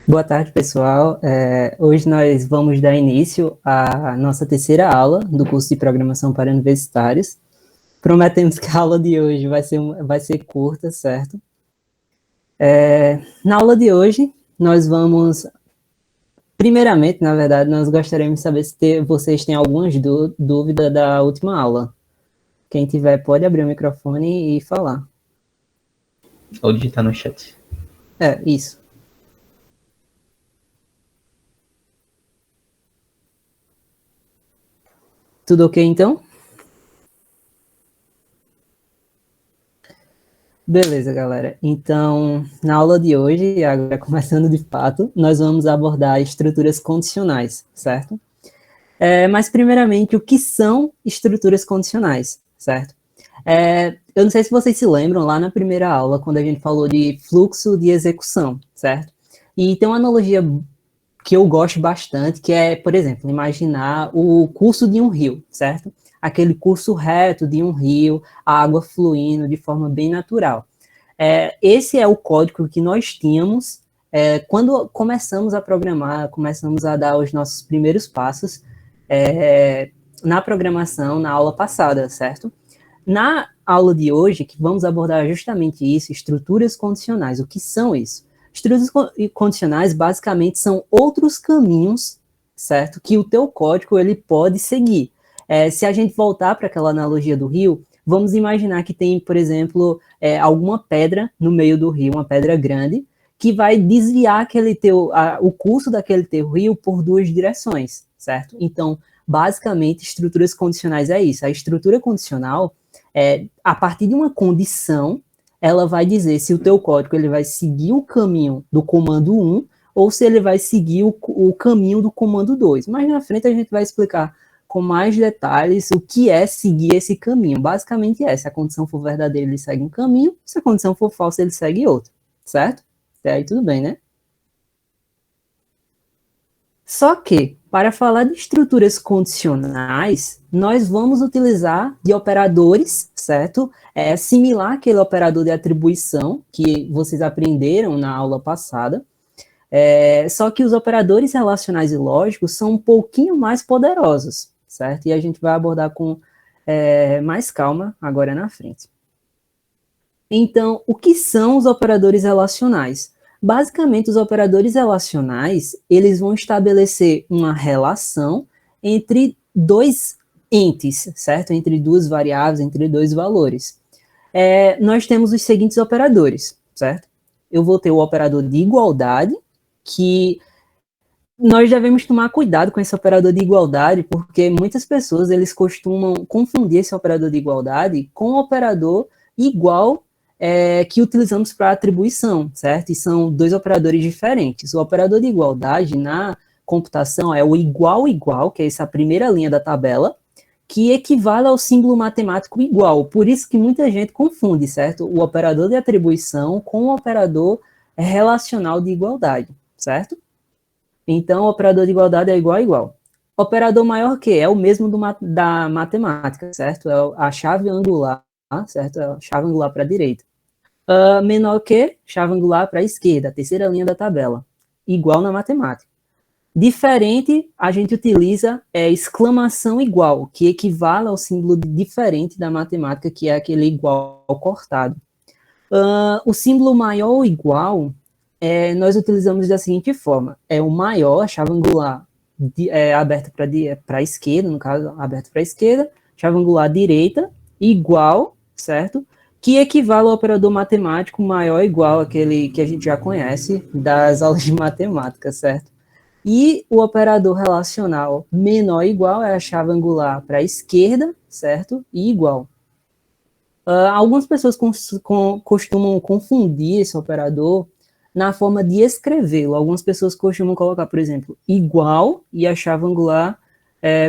Boa tarde, pessoal. Hoje nós vamos dar início à nossa terceira aula do curso de Programação para Universitários. Prometemos que a aula de hoje vai ser curta, certo? Na aula de hoje, nós vamos... Primeiramente, na verdade, nós gostaríamos de saber se vocês têm algumas dúvidas da última aula. Quem tiver, pode abrir o microfone e falar. Ou digitar no chat. Isso. Tudo ok, então? Beleza, galera. Então, na aula de hoje, agora começando de fato, nós vamos abordar estruturas condicionais, certo? Mas, primeiramente, o que são estruturas condicionais, certo? Eu não sei se vocês se lembram, lá na primeira aula, quando a gente falou de fluxo de execução, certo? E tem uma analogia que eu gosto bastante, que é, por exemplo, imaginar o curso de um rio, certo? Aquele curso reto de um rio, a água fluindo de forma bem natural. Esse é o código que nós tínhamos quando começamos a programar, começamos a dar os nossos primeiros passos na programação, na aula passada, certo? Na aula de hoje, que vamos abordar justamente isso, estruturas condicionais. O que são isso? Estruturas condicionais, basicamente, são outros caminhos, certo? Que o teu código, ele pode seguir. Se a gente voltar para aquela analogia do rio, vamos imaginar que tem, por exemplo, alguma pedra no meio do rio, uma pedra grande, que vai desviar o curso daquele teu rio por duas direções, certo? Então, basicamente, estruturas condicionais é isso. A estrutura condicional, a partir de uma condição, ela vai dizer se o teu código ele vai seguir o caminho do comando 1 ou se ele vai seguir o caminho do comando 2. Mas na frente a gente vai explicar com mais detalhes o que é seguir esse caminho. Basicamente se a condição for verdadeira, ele segue um caminho, se a condição for falsa, ele segue outro, certo? Até aí tudo bem, né? Só que, para falar de estruturas condicionais, nós vamos utilizar de operadores, certo? Similar àquele operador de atribuição que vocês aprenderam na aula passada. Só que os operadores relacionais e lógicos são um pouquinho mais poderosos, certo? E a gente vai abordar com mais calma agora na frente. Então, o que são os operadores relacionais? Basicamente, os operadores relacionais, eles vão estabelecer uma relação entre dois entes, certo? Entre duas variáveis, entre dois valores. Nós temos os seguintes operadores, certo? Eu vou ter o operador de igualdade, que nós devemos tomar cuidado com esse operador de igualdade, porque muitas pessoas, eles costumam confundir esse operador de igualdade com o operador igual que utilizamos para atribuição, certo? E são dois operadores diferentes. O operador de igualdade na computação é o igual, que é essa primeira linha da tabela, que equivale ao símbolo matemático igual. Por isso que muita gente confunde, certo? O operador de atribuição com o operador relacional de igualdade, certo? Então, o operador de igualdade é igual a igual. Operador maior que é o mesmo da matemática, certo? É a chave angular, certo? É a chave angular para a direita. Menor que, chave angular para a esquerda, a terceira linha da tabela. Igual na matemática. Diferente, a gente utiliza exclamação igual, que equivale ao símbolo diferente da matemática, que é aquele igual cortado. O símbolo maior ou igual, nós utilizamos da seguinte forma. O maior, a chave angular aberta para a esquerda, no caso, aberta para a esquerda, chave angular direita, igual, certo? Que equivale ao operador matemático maior ou igual, aquele que a gente já conhece das aulas de matemática, certo? E o operador relacional menor ou igual é a chave angular para a esquerda, certo? E igual. Algumas pessoas costumam confundir esse operador na forma de escrevê-lo. Algumas pessoas costumam colocar, por exemplo, igual e a chave angular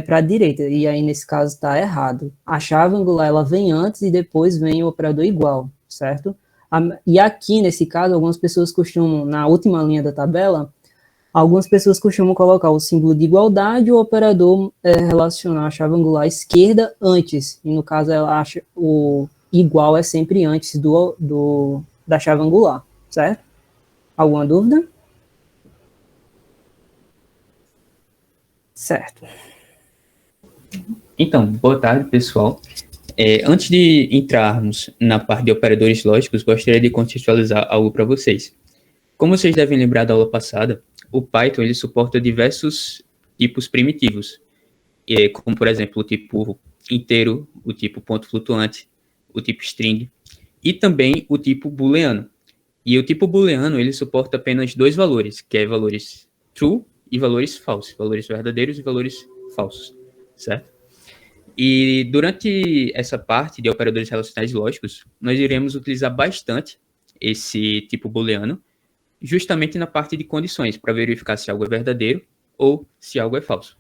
para a direita. E aí, nesse caso, está errado. A chave angular ela vem antes e depois vem o operador igual, certo? E aqui, nesse caso, algumas pessoas costumam, na última linha da tabela, algumas pessoas costumam colocar o símbolo de igualdade e o operador relacionar a chave angular esquerda antes. E no caso, ela acha o igual é sempre antes da chave angular, certo? Alguma dúvida? Certo. Então, boa tarde, pessoal. Antes de entrarmos na parte de operadores lógicos, gostaria de contextualizar algo para vocês. Como vocês devem lembrar da aula passada, o Python ele suporta diversos tipos primitivos, como, por exemplo, o tipo inteiro, o tipo ponto flutuante, o tipo string e também o tipo booleano. E o tipo booleano ele suporta apenas dois valores, que é valores true e valores false, valores verdadeiros e valores falsos, certo? E durante essa parte de operadores relacionais lógicos, nós iremos utilizar bastante esse tipo booleano, justamente na parte de condições, para verificar se algo é verdadeiro ou se algo é falso.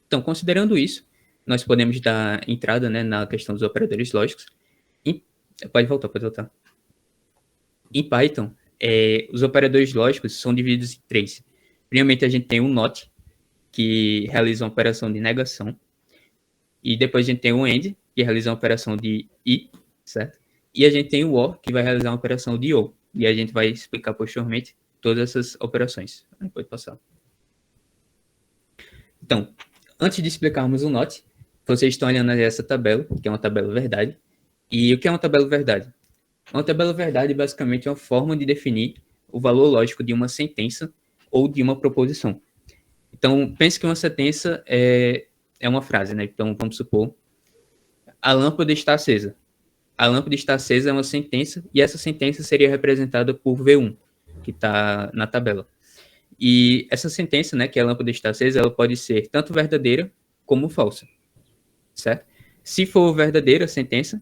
Então, considerando isso, nós podemos dar entrada, né, na questão dos operadores lógicos. Pode voltar. Em Python, os operadores lógicos são divididos em três. Primeiramente, a gente tem o NOT, que realiza uma operação de negação. E depois a gente tem o AND, que realiza uma operação de I, certo? E a gente tem o OR, que vai realizar uma operação de OR. E a gente vai explicar posteriormente todas essas operações. Pode passar. Então, antes de explicarmos o NOT, vocês estão olhando essa tabela, que é uma tabela verdade. E o que é uma tabela verdade? Uma tabela verdade basicamente é uma forma de definir o valor lógico de uma sentença ou de uma proposição. Então, pense que uma sentença é uma frase, né? Então, vamos supor, a lâmpada está acesa. A lâmpada está acesa é uma sentença, e essa sentença seria representada por V1, que está na tabela. E essa sentença, né, que a lâmpada está acesa, ela pode ser tanto verdadeira como falsa, certo? Se for verdadeira a sentença,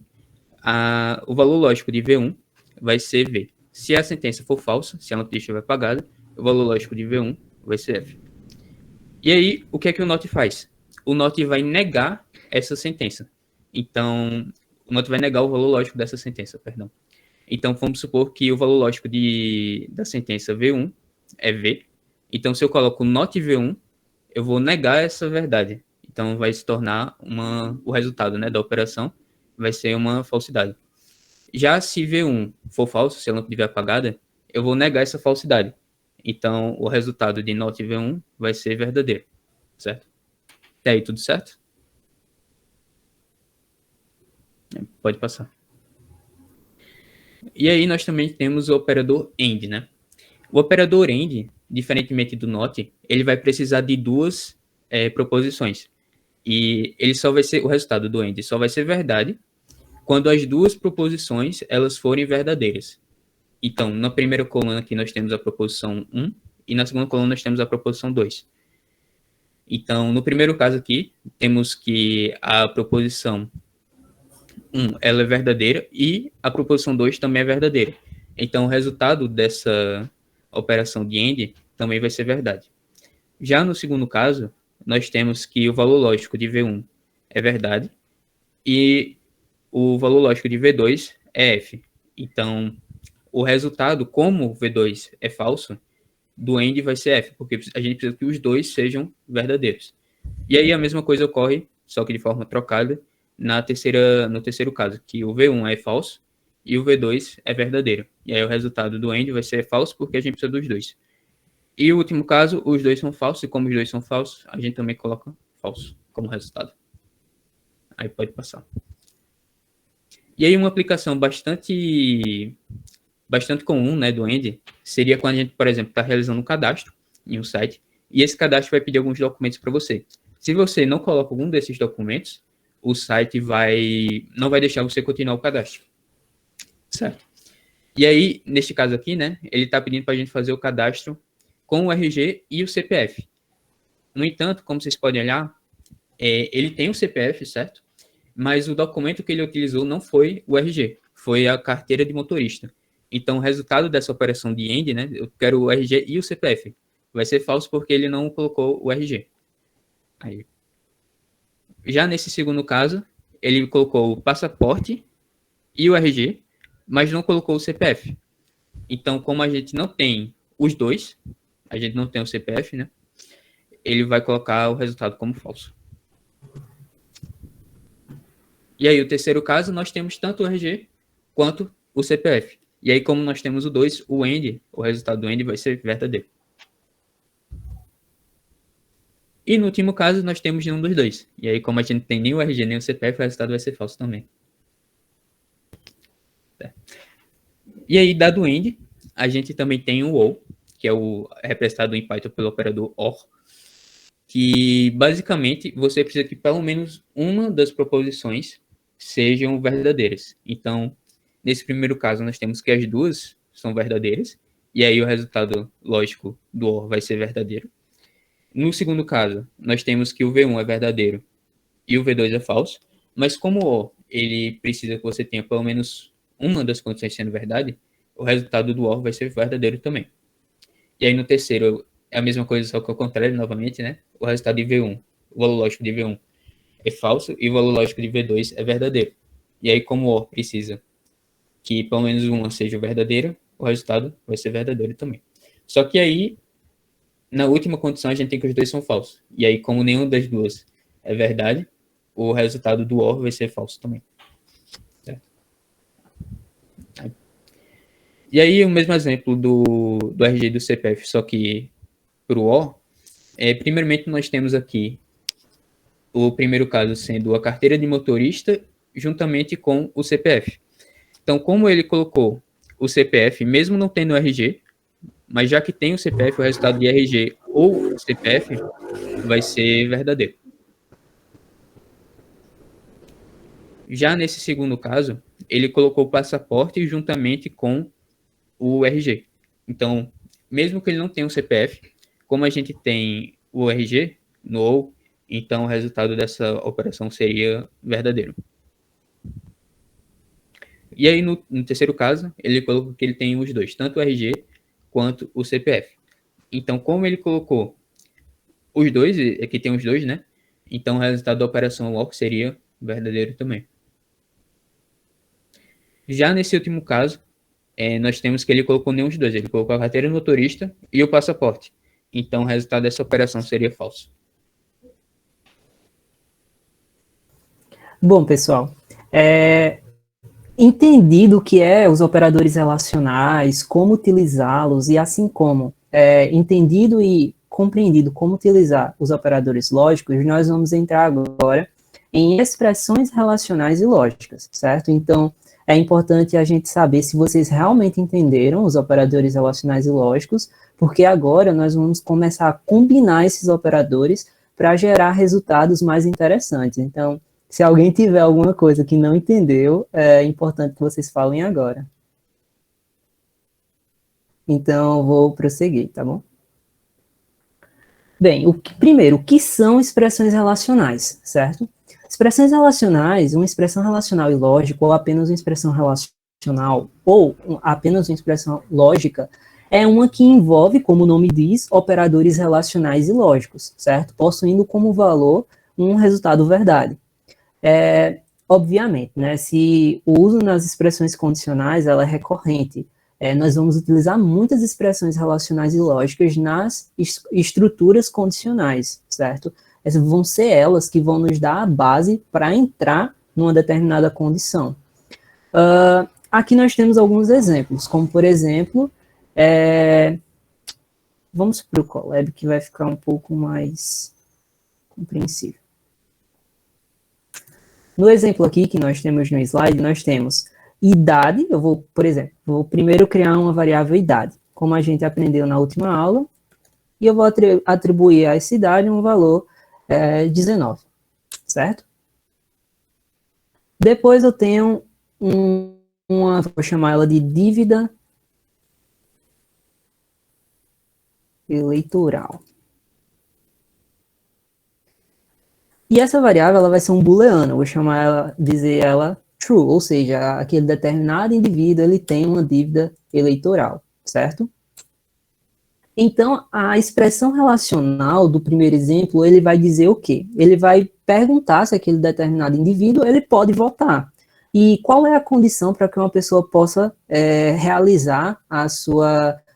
o valor lógico de V1 vai ser V. Se a sentença for falsa, se a lâmpada estiver apagada, o valor lógico de V1 vai ser F. E aí, o que é que o NOT faz? O NOT vai negar essa sentença. Então, o NOT vai negar o valor lógico dessa sentença, perdão. Então, vamos supor que o valor lógico da sentença V1 é V. Então, se eu coloco NOT V1, eu vou negar essa verdade. Então, vai se tornar o resultado, né, da operação vai ser uma falsidade. Já se V1 for falso, se a lâmpada estiver apagada, eu vou negar essa falsidade. Então, o resultado de NOT V1 vai ser verdadeiro, certo? Até aí, tudo certo? Pode passar. E aí, nós também temos o operador AND, né? O operador AND, diferentemente do NOT, ele vai precisar de duas proposições. E ele só vai ser, o resultado do AND só vai ser verdade quando as duas proposições elas forem verdadeiras. Então, na primeira coluna aqui nós temos a proposição 1 e na segunda coluna nós temos a proposição 2. Então, no primeiro caso aqui, temos que a proposição 1 ela é verdadeira e a proposição 2 também é verdadeira. Então, o resultado dessa operação de AND também vai ser verdade. Já no segundo caso, nós temos que o valor lógico de V1 é verdade e o valor lógico de V2 é F. Então, o resultado, como V2 é falso, do AND vai ser F, porque a gente precisa que os dois sejam verdadeiros. E aí a mesma coisa ocorre, só que de forma trocada, no terceiro caso, que o V1 é falso e o V2 é verdadeiro. E aí o resultado do AND vai ser falso, porque a gente precisa dos dois. E o último caso, os dois são falsos, e como os dois são falsos, a gente também coloca falso como resultado. Aí pode passar. E aí uma aplicação bastante comum, né, do AND seria quando a gente, por exemplo, está realizando um cadastro em um site e esse cadastro vai pedir alguns documentos para você. Se você não coloca algum desses documentos, o site não vai deixar você continuar o cadastro, certo? E aí, neste caso aqui, né, ele está pedindo para a gente fazer o cadastro com o RG e o CPF. No entanto, como vocês podem olhar, ele tem o CPF, certo? Mas o documento que ele utilizou não foi o RG, foi a carteira de motorista. Então, o resultado dessa operação de AND, né, eu quero o RG e o CPF. Vai ser falso porque ele não colocou o RG. Aí. Já nesse segundo caso, ele colocou o passaporte e o RG, mas não colocou o CPF. Então, como a gente não tem os dois, a gente não tem o CPF, né, ele vai colocar o resultado como falso. E aí, o terceiro caso, nós temos tanto o RG quanto o CPF. E aí, como nós temos o 2, o AND, o resultado do AND vai ser verdadeiro. E no último caso, nós temos nenhum dos dois. E aí, como a gente tem nem o RG nem o CPF, o resultado vai ser falso também. E aí, dado o end, a gente também tem o OR, que é o representado em Python pelo operador OR, que basicamente você precisa que pelo menos uma das proposições sejam verdadeiras. Então, nesse primeiro caso, nós temos que as duas são verdadeiras, e aí o resultado lógico do OR vai ser verdadeiro. No segundo caso, nós temos que o V1 é verdadeiro e o V2 é falso, mas como o OR ele precisa que você tenha pelo menos uma das condições sendo verdade, o resultado do OR vai ser verdadeiro também. E aí no terceiro é a mesma coisa, só que ao contrário, novamente, né? O resultado de V1, o valor lógico de V1 é falso e o valor lógico de V2 é verdadeiro. E aí, como o OR precisa que pelo menos uma seja verdadeira, o resultado vai ser verdadeiro também. Só que aí, na última condição, a gente tem que os dois são falsos. E aí, como nenhuma das duas é verdade, o resultado do OR vai ser falso também. Certo? E aí, o mesmo exemplo do RG e do CPF, só que para o OR, primeiramente nós temos aqui o primeiro caso sendo a carteira de motorista juntamente com o CPF. Então, como ele colocou o CPF, mesmo não tendo o RG, mas já que tem o CPF, o resultado de RG ou CPF vai ser verdadeiro. Já nesse segundo caso, ele colocou o passaporte juntamente com o RG. Então, mesmo que ele não tenha o CPF, como a gente tem o RG no OU, então o resultado dessa operação seria verdadeiro. E aí, no terceiro caso, ele colocou que ele tem os dois, tanto o RG quanto o CPF. Então, como ele colocou os dois, aqui tem os dois, né? Então, o resultado da operação OR seria verdadeiro também. Já nesse último caso, nós temos que ele colocou nenhum dos dois. Ele colocou a carteira do motorista e o passaporte. Então, o resultado dessa operação seria falso. Bom, pessoal, entendido o que é os operadores relacionais, como utilizá-los e assim como entendido e compreendido como utilizar os operadores lógicos, nós vamos entrar agora em expressões relacionais e lógicas, certo? Então, é importante a gente saber se vocês realmente entenderam os operadores relacionais e lógicos, porque agora nós vamos começar a combinar esses operadores para gerar resultados mais interessantes. Então, se alguém tiver alguma coisa que não entendeu, é importante que vocês falem agora. Então, eu vou prosseguir, tá bom? Bem, primeiro, o que são expressões relacionais, certo? Expressões relacionais, uma expressão relacional e lógica, ou apenas uma expressão relacional, ou apenas uma expressão lógica, é uma que envolve, como o nome diz, operadores relacionais e lógicos, certo? Possuindo como valor um resultado verdade. Obviamente, né, se o uso nas expressões condicionais ela é recorrente, nós vamos utilizar muitas expressões relacionais e lógicas nas estruturas condicionais, certo? Essas vão ser elas que vão nos dar a base para entrar numa determinada condição. Aqui nós temos alguns exemplos, como por exemplo, vamos para o Colab, que vai ficar um pouco mais compreensível. No exemplo aqui que nós temos no slide, nós temos idade, eu vou, por exemplo, vou primeiro criar uma variável idade, como a gente aprendeu na última aula, e eu vou atribuir a essa idade um valor 19, certo? Depois eu tenho vou chamar ela de dívida eleitoral. E essa variável ela vai ser um booleano, eu vou dizer ela true, ou seja, aquele determinado indivíduo ele tem uma dívida eleitoral, certo? Então, a expressão relacional do primeiro exemplo, ele vai dizer o quê? Ele vai perguntar se aquele determinado indivíduo ele pode votar. E qual é a condição para que uma pessoa possa realizar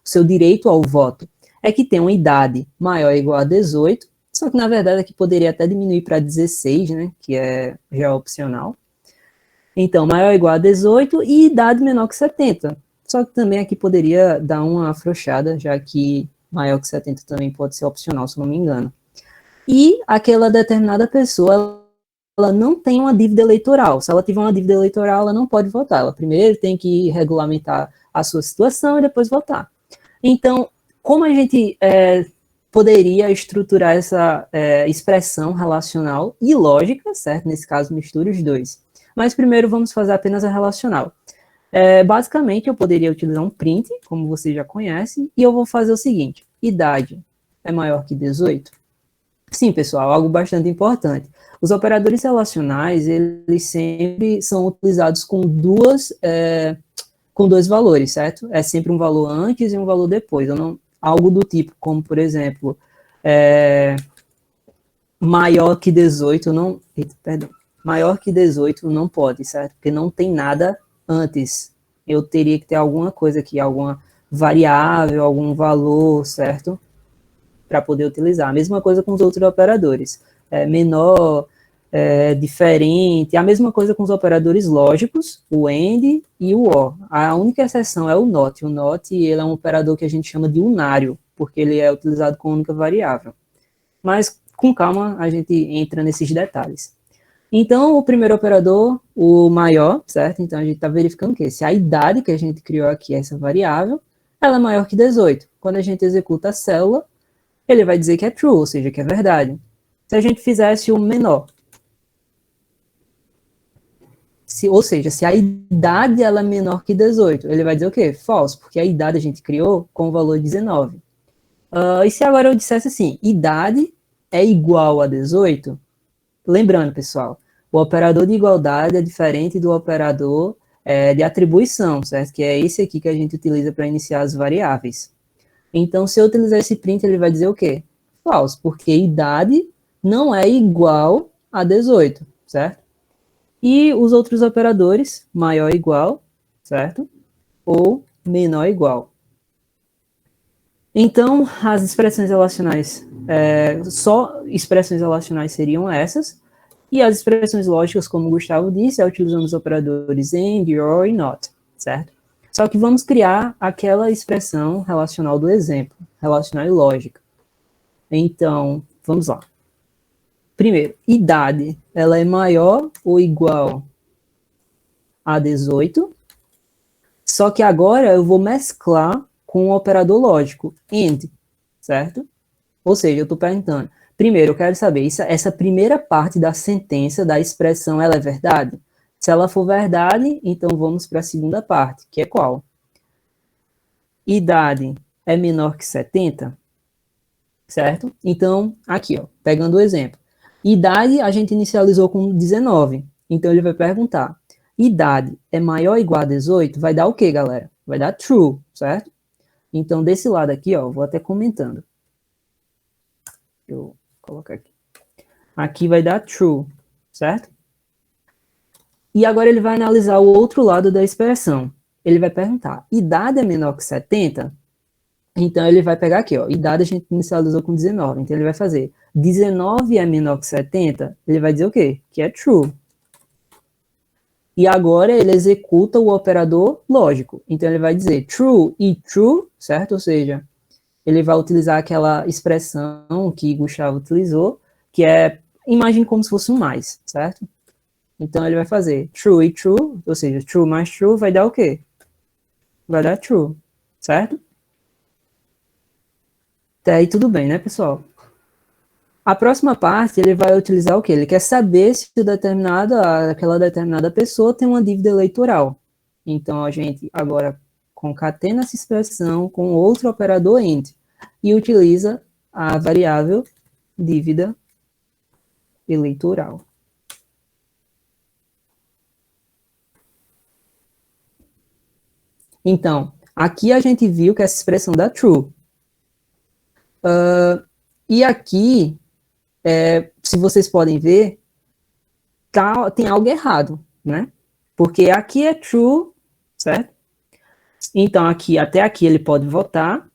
seu direito ao voto? É que tenha uma idade maior ou igual a 18, só que, na verdade, aqui poderia até diminuir para 16, né, que já é opcional. Então, maior ou igual a 18 e idade menor que 70. Só que também aqui poderia dar uma afrouxada, já que maior que 70 também pode ser opcional, se não me engano. e aquela determinada pessoa, ela não tem uma dívida eleitoral. Se ela tiver uma dívida eleitoral, ela não pode votar. Ela primeiro tem que regulamentar a sua situação e depois votar. Então, como a gente poderia estruturar essa expressão relacional e lógica, certo? Nesse caso, misture os dois. Mas primeiro vamos fazer apenas a relacional. Basicamente, eu poderia utilizar um print, como você já conhece, e eu vou fazer o seguinte: idade é maior que 18? Sim, pessoal, algo bastante importante. Os operadores relacionais, eles sempre são utilizados com dois valores, certo? É sempre um valor antes e um valor depois. Algo do tipo, como, por exemplo, maior que 18 não... Perdão. Maior que 18 não pode, certo? Porque não tem nada antes. Eu teria que ter alguma coisa aqui, alguma variável, algum valor, certo? Para poder utilizar. A mesma coisa com os outros operadores. Menor, diferente. A mesma coisa com os operadores lógicos, o AND e o OR. A única exceção é o NOT. O NOT ele é um operador que a gente chama de unário, porque ele é utilizado com única variável. Mas, com calma, a gente entra nesses detalhes. Então, o primeiro operador, o maior, certo? Então, a gente está verificando que se a idade que a gente criou aqui, essa variável, ela é maior que 18. Quando a gente executa a célula, ele vai dizer que é true, ou seja, que é verdade. Se a gente fizesse o menor, ou seja, se a idade ela é menor que 18, ele vai dizer o quê? False, porque a idade a gente criou com o valor 19. E se agora eu dissesse assim, idade é igual a 18? Lembrando, pessoal, o operador de igualdade é diferente do operador de atribuição, certo? Que é esse aqui que a gente utiliza para iniciar as variáveis. Então, se eu utilizar esse print, ele vai dizer o quê? False, porque idade não é igual a 18, certo? E os outros operadores, maior igual, certo? Ou menor igual. Então, as expressões relacionais, só expressões relacionais seriam essas, e as expressões lógicas, como o Gustavo disse, utilizando os operadores AND, OR e NOT, certo? Só que vamos criar aquela expressão relacional do exemplo, relacional e lógica. Então, vamos lá. Primeiro, idade, ela é maior ou igual a 18, só que agora eu vou mesclar com o operador lógico, AND, certo? Ou seja, eu estou perguntando, primeiro, eu quero saber, essa primeira parte da sentença, da expressão, ela é verdade? Se ela for verdade, então vamos para a segunda parte, que é qual? Idade é menor que 70, certo? Então, aqui, ó, pegando o exemplo. Idade a gente inicializou com 19, então ele vai perguntar, idade é maior ou igual a 18? Vai dar o quê, galera? Vai dar true, certo? Então, desse lado aqui, ó, vou até comentando. Eu colocar aqui. Aqui vai dar true, certo? E agora ele vai analisar o outro lado da expressão. Ele vai perguntar, idade é menor que 70? Então ele vai pegar aqui, ó, idade a gente inicializou com 19, então ele vai fazer 19 é menor que 70? Ele vai dizer o quê? Que é true. E agora ele executa o operador lógico. Então ele vai dizer true e true, certo? Ou seja, ele vai utilizar aquela expressão que Gustavo utilizou, que é, imagine como se fosse um mais, certo? Então, ele vai fazer true e true, ou seja, true mais true vai dar o quê? Vai dar true, certo? Até aí tudo bem, né, pessoal? A próxima parte, ele vai utilizar o quê? Ele quer saber se aquela determinada pessoa tem uma dívida eleitoral. Então, a gente agora concatena essa expressão com outro operador AND e utiliza a variável dívida eleitoral. Então, aqui a gente viu que essa expressão dá true. E aqui, se vocês podem ver, tem algo errado, né? Porque aqui é true, certo? Então, até aqui ele pode votar,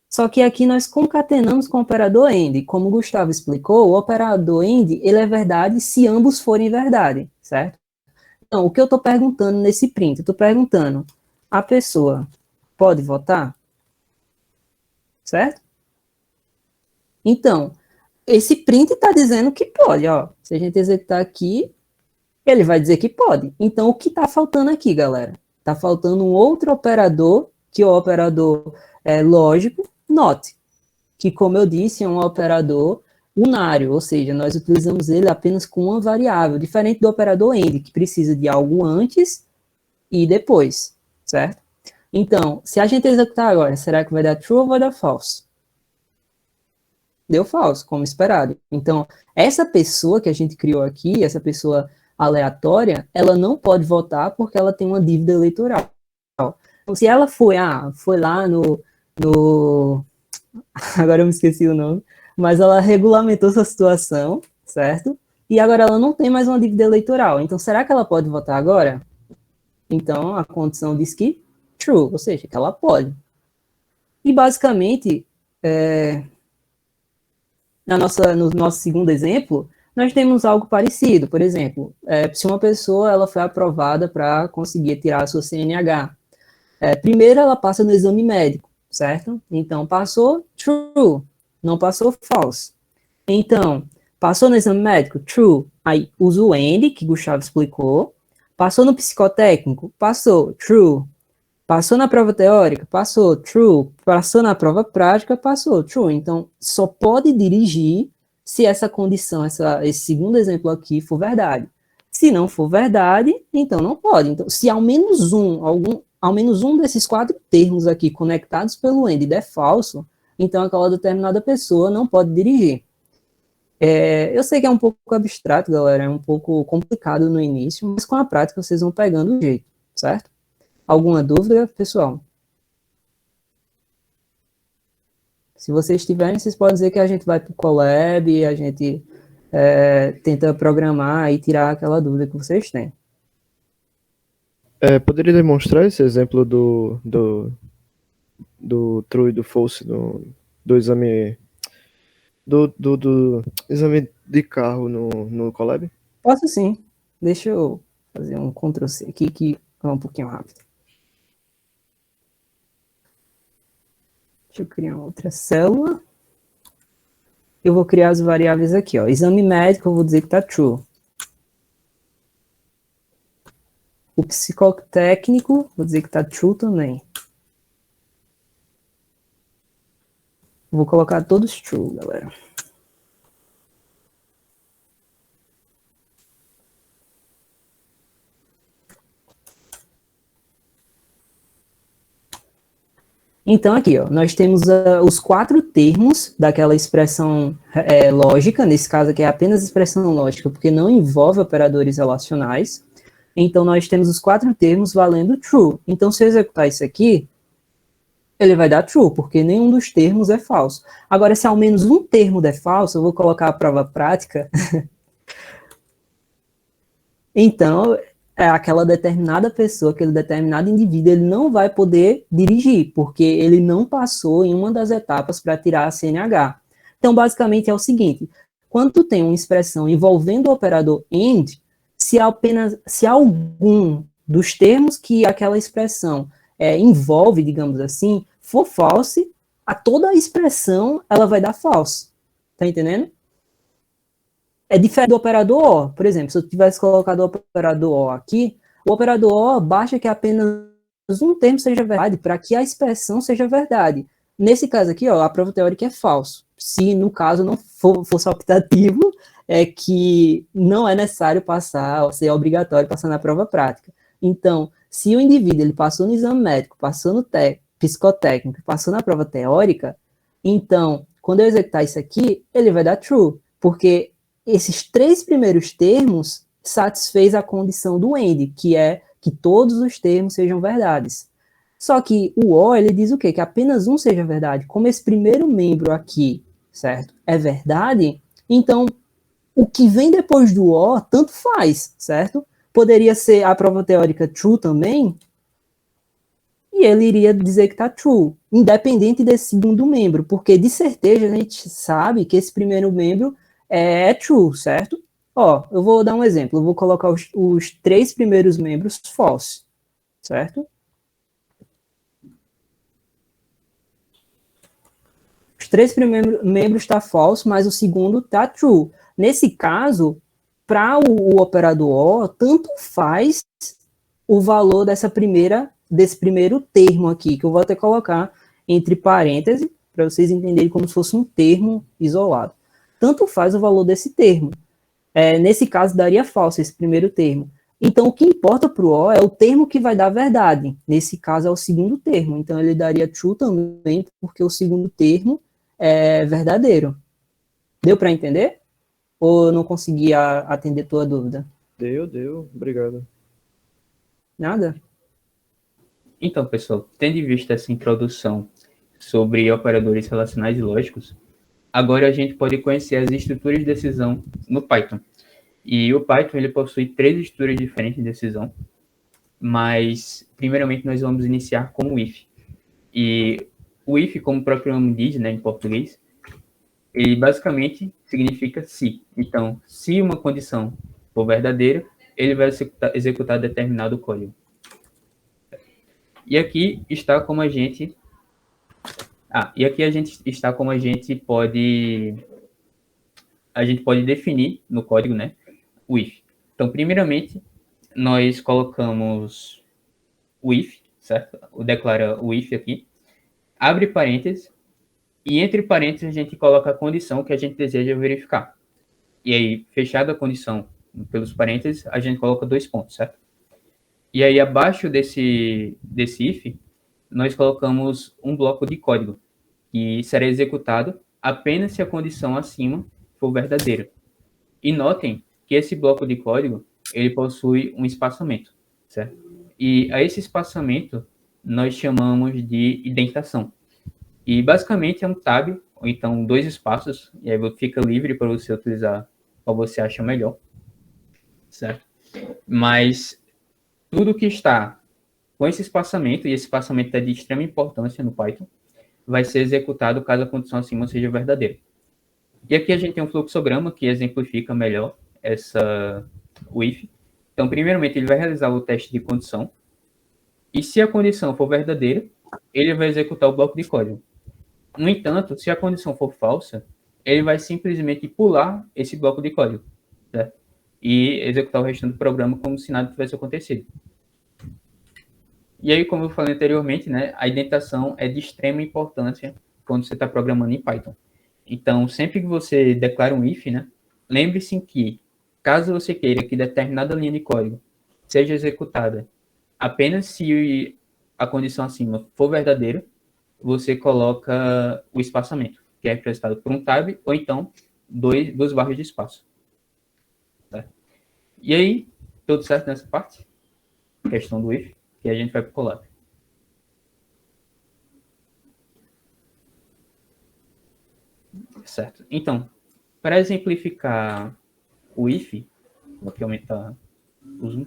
só que aqui nós concatenamos com o operador AND. Como o Gustavo explicou, o operador AND, ele é verdade se ambos forem verdade, certo? Então, o que eu estou perguntando nesse print? Eu estou perguntando, a pessoa pode votar? Certo? Então, esse print está dizendo que pode, ó. Se a gente executar aqui, ele vai dizer que pode. Então, o que está faltando aqui, galera? Está faltando um outro operador, que é o operador lógico, not, que, como eu disse, é um operador unário, ou seja, nós utilizamos ele apenas com uma variável, diferente do operador AND, que precisa de algo antes e depois, certo? Então, se a gente executar agora, será que vai dar true ou vai dar false? Deu false, como esperado. Então, essa pessoa que a gente criou aqui, essa pessoa aleatória, ela não pode votar porque ela tem uma dívida eleitoral. Então, se ela foi lá no agora eu me esqueci o nome, mas ela regulamentou sua situação, certo? E agora ela não tem mais uma dívida eleitoral. Então, será que ela pode votar agora? Então, a condição diz que true, ou seja, que ela pode. E, basicamente, no nosso segundo exemplo, nós temos algo parecido. Por exemplo, se uma pessoa ela foi aprovada para conseguir tirar a sua CNH, primeiro ela passa no exame médico, certo? Então, passou, true. Não passou, false. Então, passou no exame médico, true. Aí, usa o AND, que Gustavo explicou. Passou no psicotécnico, passou, true. Passou na prova teórica, passou, true. Passou na prova prática, passou, true. Então, só pode dirigir se essa condição, esse segundo exemplo aqui for verdade. Se não for verdade, então não pode. Então, se ao menos um desses 4 termos aqui conectados pelo AND der falso, então aquela determinada pessoa não pode dirigir. Eu sei que é um pouco abstrato, galera, é um pouco complicado no início, mas com a prática vocês vão pegando o jeito, certo? Alguma dúvida, pessoal? Se vocês tiverem, vocês podem dizer que a gente vai para o Colab e a gente tenta programar e tirar aquela dúvida que vocês têm. Poderia demonstrar esse exemplo do true e do false do exame do exame de carro no Colab? Posso sim. Deixa eu fazer um Ctrl+C aqui que é um pouquinho rápido. Deixa eu criar outra célula. Eu vou criar as variáveis aqui, ó. Exame médico, eu vou dizer que tá true. O psicotécnico, vou dizer que tá true também. Vou colocar todos true, galera. Então, aqui, ó, nós temos os 4 termos daquela expressão lógica, nesse caso aqui é apenas expressão lógica, porque não envolve operadores relacionais. Então, nós temos os 4 termos valendo true. Então, se eu executar isso aqui, ele vai dar true, porque nenhum dos termos é falso. Agora, se ao menos um termo der falso, eu vou colocar a prova prática. Então, aquela determinada pessoa, aquele determinado indivíduo, ele não vai poder dirigir, porque ele não passou em uma das etapas para tirar a CNH. Então, basicamente, é o seguinte, quando tu tem uma expressão envolvendo o operador AND, se algum dos termos que aquela expressão envolve, digamos assim, for false, toda a expressão ela vai dar false. Tá entendendo? É diferente do operador OR. Por exemplo, se eu tivesse colocado o operador OR aqui, o operador OR basta que apenas um termo seja verdade para que a expressão seja verdade. Nesse caso aqui, ó, a prova teórica é falso. Se, no caso, não fosse optativo, é que não é necessário passar, ou seja, é obrigatório passar na prova prática. Então, se o indivíduo ele passou no exame médico, passou no psicotécnico, passou na prova teórica, então, quando eu executar isso aqui, ele vai dar true, porque esses 3 primeiros termos satisfez a condição do AND, que é que todos os termos sejam verdades. Só que o OR, ele diz o quê? Que apenas um seja verdade. Como esse primeiro membro aqui, certo, é verdade, então o que vem depois do OR, tanto faz, certo? Poderia ser a prova teórica true também, e ele iria dizer que está true, independente desse segundo membro, porque de certeza a gente sabe que esse primeiro membro é true, certo? Ó, eu vou dar um exemplo, eu vou colocar os 3 primeiros membros false, certo? Os três primeiros membros está false, mas o segundo está true. Nesse caso, para o operador OR, tanto faz o valor desse primeiro termo aqui, que eu vou até colocar entre parênteses, para vocês entenderem como se fosse um termo isolado. Tanto faz o valor desse termo. Nesse caso, daria falso esse primeiro termo. Então, o que importa para o OR é o termo que vai dar verdade. Nesse caso, é o segundo termo. Então, ele daria true também, porque o segundo termo é verdadeiro. Deu para entender? Ou eu não consegui atender tua dúvida? Deu. Obrigado. Nada? Então, pessoal, tendo em vista essa introdução sobre operadores relacionais e lógicos, agora a gente pode conhecer as estruturas de decisão no Python. E o Python ele possui 3 estruturas diferentes de decisão, mas primeiramente nós vamos iniciar com o if. E o if, como o próprio nome diz, né, em português, ele basicamente significa se. Então, se uma condição for verdadeira, ele vai executar determinado código. E aqui está como a gente pode definir no código, né, o if. Então, primeiramente, nós colocamos o if, certo? Declara o if aqui, abre parênteses, e entre parênteses a gente coloca a condição que a gente deseja verificar. E aí, fechada a condição pelos parênteses, a gente coloca 2 pontos, certo? E aí, abaixo desse if, nós colocamos um bloco de código, que será executado apenas se a condição acima for verdadeira. E notem que esse bloco de código, ele possui um espaçamento, certo? E a esse espaçamento, nós chamamos de indentação. E basicamente é um tab, ou então 2 espaços, e aí fica livre para você utilizar qual você acha melhor, certo? Mas tudo que está com esse espaçamento, e esse espaçamento é de extrema importância no Python, vai ser executado caso a condição acima seja verdadeira. E aqui a gente tem um fluxograma que exemplifica melhor o if. Então, primeiramente, ele vai realizar o teste de condição, e se a condição for verdadeira, ele vai executar o bloco de código. No entanto, se a condição for falsa, ele vai simplesmente pular esse bloco de código, certo? E executar o restante do programa como se nada tivesse acontecido. E aí, como eu falei anteriormente, né, a indentação é de extrema importância quando você está programando em Python. Então, sempre que você declara um if, né, lembre-se que, caso você queira que determinada linha de código seja executada apenas se a condição acima for verdadeira, você coloca o espaçamento, que é representado por um tab, ou então 2 barras de espaço. Tá? E aí, tudo certo nessa parte? Questão do if, que a gente vai para o Colab. Certo. Então, para exemplificar o if, vou aqui aumentar o zoom.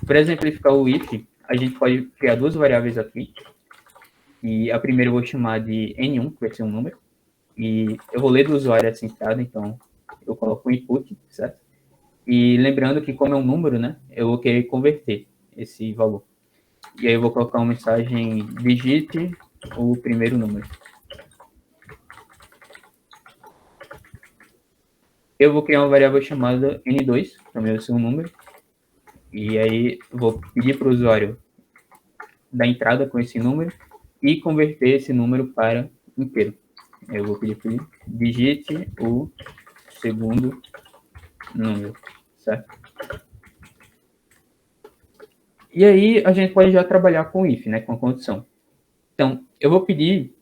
Para exemplificar o if, a gente pode criar 2 variáveis aqui. E a primeira eu vou chamar de N1, que vai ser um número. E eu vou ler do usuário essa entrada, então eu coloco o input, certo? E lembrando que como é um número, né, eu vou querer converter esse valor. E aí eu vou colocar uma mensagem, digite o primeiro número. Eu vou criar uma variável chamada N2, também vai ser um número. E aí eu vou pedir para o usuário dar entrada com esse número e converter esse número para inteiro. Eu vou pedir para ele digite o segundo número, certo? E aí a gente pode já trabalhar com if, né, com a condição. Então, eu vou querer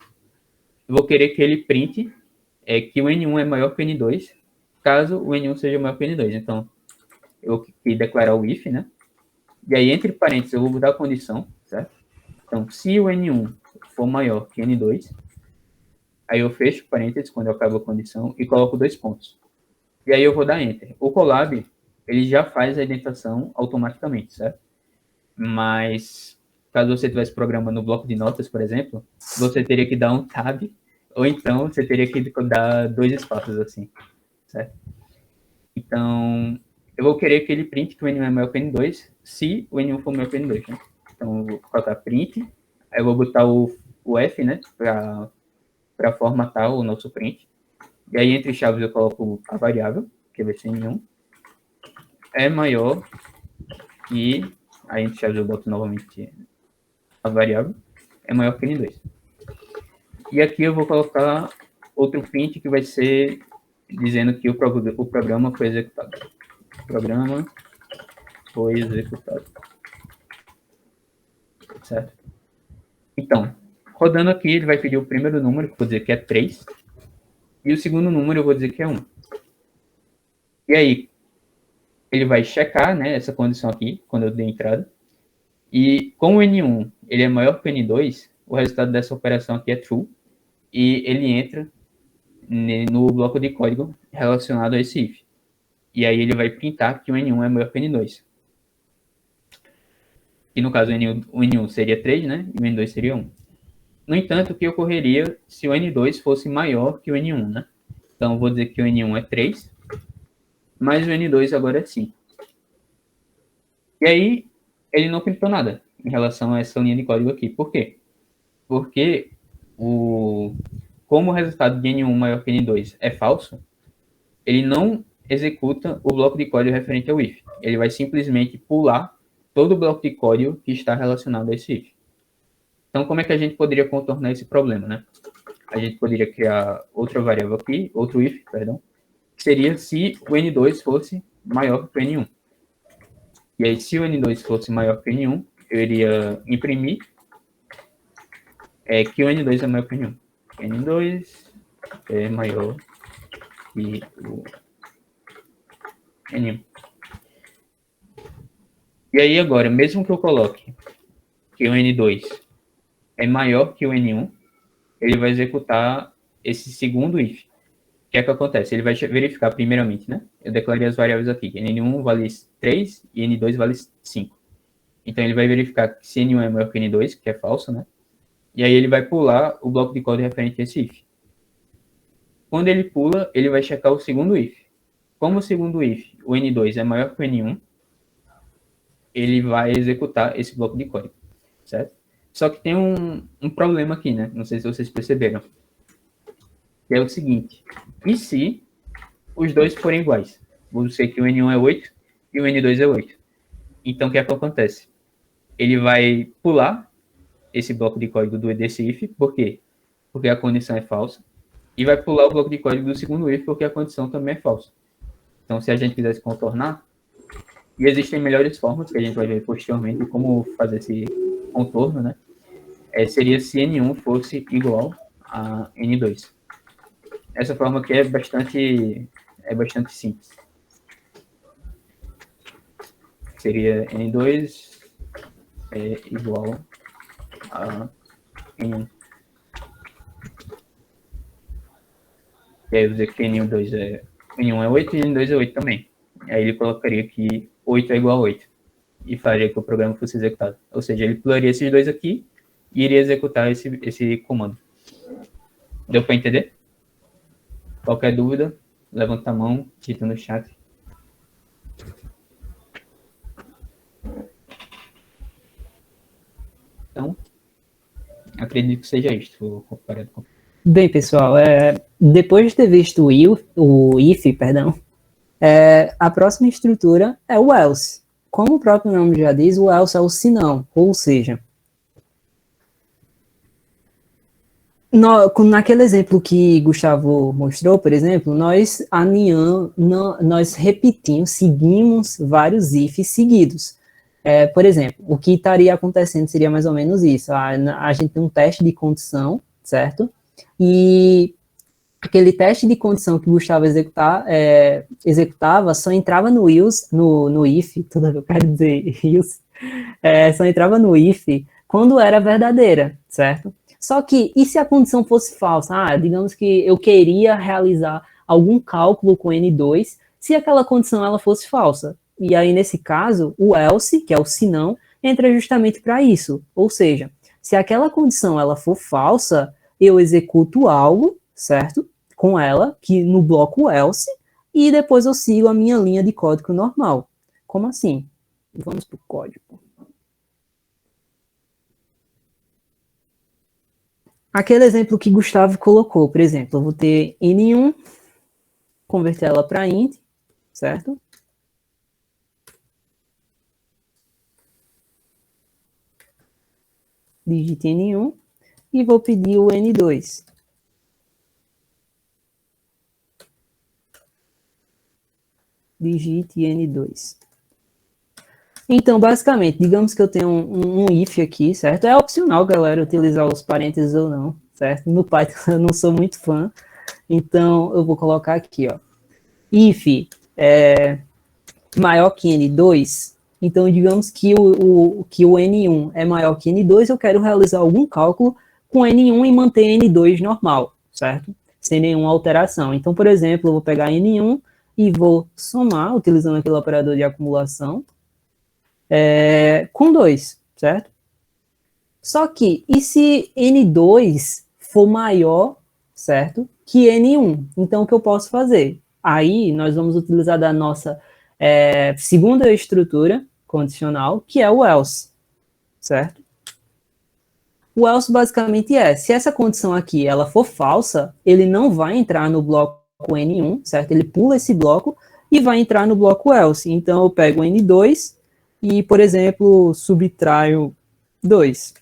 que ele printe que o N1 é maior que o N2, caso o N1 seja maior que o N2. Então, eu vou declarar o if, né? E aí, entre parênteses, eu vou botar a condição, certo? Então, se o N1 for maior que N2, aí eu fecho parênteses quando eu acabo a condição e coloco 2 pontos. E aí eu vou dar Enter. O Colab, ele já faz a indentação automaticamente, certo? Mas, caso você estivesse programando no bloco de notas, por exemplo, você teria que dar um tab, ou então você teria que dar 2 espaços assim, certo? Então, eu vou querer que ele printe que o N1 é maior que o N2, se o N1 for maior que o N2, né? Então, eu vou colocar print, aí eu vou botar o F, né, para para formatar o nosso print. E aí, entre chaves, eu coloco a variável, que vai ser N1, é maior que... Aí, entre chaves, eu boto novamente a variável, é maior que N2. E aqui eu vou colocar outro print que vai ser dizendo que o programa foi executado. O programa foi executado. Certo? Então, rodando aqui, ele vai pedir o primeiro número, que eu vou dizer que é 3. E o segundo número eu vou dizer que é 1. E aí, ele vai checar, né, essa condição aqui, quando eu dei entrada. E como o N1 ele é maior que o N2, o resultado dessa operação aqui é true. E ele entra no bloco de código relacionado a esse if. E aí ele vai printar que o N1 é maior que o N2. E no caso o N1 seria 3, né? E o N2 seria 1. No entanto, o que ocorreria se o N2 fosse maior que o N1, né? Então eu vou dizer que o N1 é 3, mas o N2 agora é 5. E aí ele não printou nada em relação a essa linha de código aqui. Por quê? Porque como o resultado de N1 maior que N2 é falso, ele não executa o bloco de código referente ao if. Ele vai simplesmente pular todo o bloco de código que está relacionado a esse if. Então, como é que a gente poderia contornar esse problema, né? A gente poderia criar outra variável aqui, outro if, perdão, que seria se o N2 fosse maior que o N1. E aí, se o N2 fosse maior que o N1, eu iria imprimir que o N2 é maior que o N1. N2 é maior que o N1. E aí agora, mesmo que eu coloque que o N2 é maior que o N1, ele vai executar esse segundo if. O que é que acontece? Ele vai verificar primeiramente, né? Eu declarei as variáveis aqui, que N1 vale 3 e N2 vale 5. Então ele vai verificar que se N1 é maior que N2, que é falso, né? E aí ele vai pular o bloco de código referente a esse if. Quando ele pula, ele vai checar o segundo if. Como o segundo if, o N2 é maior que o N1, ele vai executar esse bloco de código, certo? Só que tem um problema aqui, né? Não sei se vocês perceberam. Que é o seguinte. E se os dois forem iguais? Vamos dizer que o N1 é 8 e o N2 é 8. Então, o que é que acontece? Ele vai pular esse bloco de código desse if. Por quê? Porque a condição é falsa. E vai pular o bloco de código do segundo if, porque a condição também é falsa. Então, se a gente quisesse contornar, e existem melhores formas, que a gente vai ver posteriormente, de como fazer esse contorno, né? Seria se N1 fosse igual a N2. Essa forma aqui é bastante simples. Seria N2 igual a N1. E aí eu vou dizer que N1 é 8 e N2 é 8 também. Aí ele colocaria que 8 é igual a 8. E faria que o programa fosse executado. Ou seja, ele pularia esses dois aqui e iria executar esse comando. Deu para entender? Qualquer dúvida, levanta a mão, digita no chat. Então, acredito que seja isto. Bem, pessoal, depois de ter visto o if, a próxima estrutura é o else. Como o próprio nome já diz, o else é o senão, ou seja, naquele exemplo que Gustavo mostrou, por exemplo, nós repetimos, seguimos vários ifs seguidos. Por exemplo, o que estaria acontecendo seria mais ou menos isso. A gente tem um teste de condição, certo? E aquele teste de condição que Gustavo executava só entrava no if, toda vez eu quero dizer else, só entrava no if quando era verdadeira, certo? Só que, e se a condição fosse falsa? Digamos que eu queria realizar algum cálculo com N2, se aquela condição ela fosse falsa. E aí, nesse caso, o else, que é o senão, entra justamente para isso. Ou seja, se aquela condição ela for falsa, eu executo algo, certo? Com ela, que no bloco else, e depois eu sigo a minha linha de código normal. Como assim? Vamos para o código. aquele exemplo que Gustavo colocou, por exemplo, eu vou ter N1, converter ela para int, certo? Digite N1 e vou pedir o N2. Digite N2. Então, basicamente, digamos que eu tenho um if aqui, certo? É opcional, galera, utilizar os parênteses ou não, certo? No Python eu não sou muito fã, então eu vou colocar aqui, ó. If é maior que N2, então digamos que que o N1 é maior que N2, eu quero realizar algum cálculo com N1 e manter N2 normal, certo? Sem nenhuma alteração. Então, por exemplo, eu vou pegar N1 e vou somar, utilizando aquele operador de acumulação, com 2, certo? Só que, e se N2 for maior, certo, que N1? Então, o que eu posso fazer? Aí, nós vamos utilizar da nossa segunda estrutura condicional, que é o else, certo? O else basicamente se essa condição aqui ela for falsa, ele não vai entrar no bloco N1, certo? Ele pula esse bloco e vai entrar no bloco else. Então, eu pego o N2 e, por exemplo, subtraio 2.